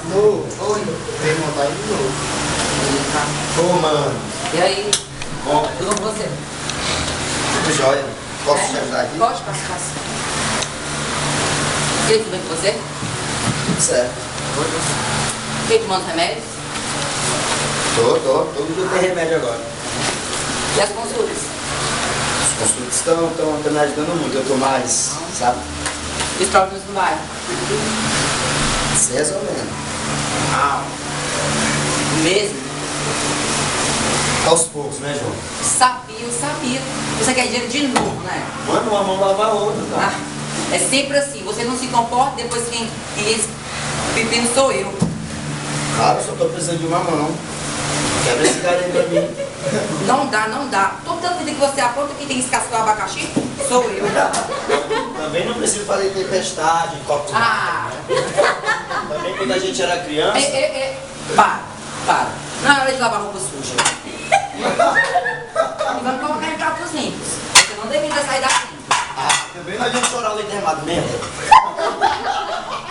Novo. Oi. Vem montar aí de novo. Eita. Ô, mano. E aí? Bom, Tudo com você? tudo jóia. Posso te ajudar aqui? Pode, passo. E aí, tudo bem com você? Tudo certo. Quem tomando remédios? Tô. Todo dia tem remédio agora. E as consultas? Os consultos estão me ajudando muito. Eu tô mais, sabe? E os problemas no bairro? Se resolvendo. Mesmo? Aos poucos, né, João? Eu sabia. Você quer dinheiro de novo, né? Mano, uma mão lava a outra, tá? Ah, é sempre assim. Você não se comporta, depois quem esse pepino sou eu. Cara, eu só tô precisando de uma mão. Quebra esse cara aí pra mim. Não dá. Toda vida que você aponta quem tem que descascar o abacaxi, sou eu. Também não preciso fazer tempestade, copo de Ah! Também quando a gente era criança. Para. Não é hora de lavar roupa suja. E vamos colocar em pratos limpos. Você não deveria sair daqui. Também não adianta chorar o leite derramado mesmo.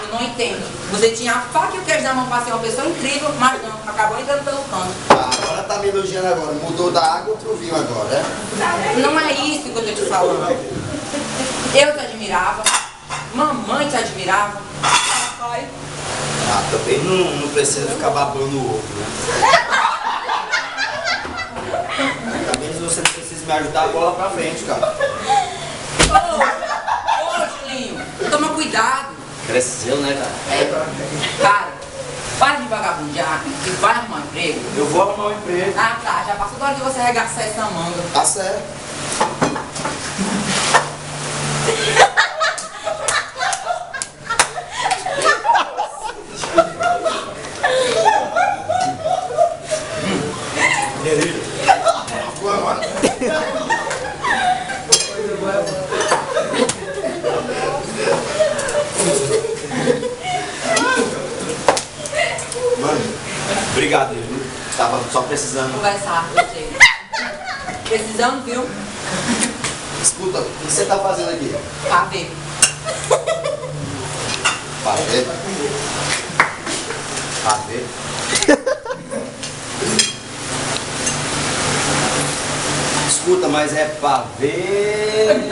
Eu não entendo. Você tinha a faca e o queijo na mão para ser uma pessoa incrível, mas não, acabou entrando pelo canto. Agora tá me elogiando agora. Mudou da água pro vinho agora, né? Não é isso que eu tô te falando. Eu te admirava, mamãe te admirava, papai. Também não precisa ficar babando o ovo, né? Pelo menos você não precisa me ajudar a bola pra frente, cara. Ô, Julinho, toma cuidado. Cresceu, né, cara? Cara, para de vagabundear e vai arrumar um emprego. Eu vou arrumar um emprego. Ah, tá, já passou da hora de você arregaçar essa manga. Tá certo. Mano, obrigado, viu? Tava só precisando. Conversar com você. Precisando, viu? Escuta, o que você tá fazendo aqui? Pra ver. Pra ver? Pra ver? Escuta, mas é pra ver.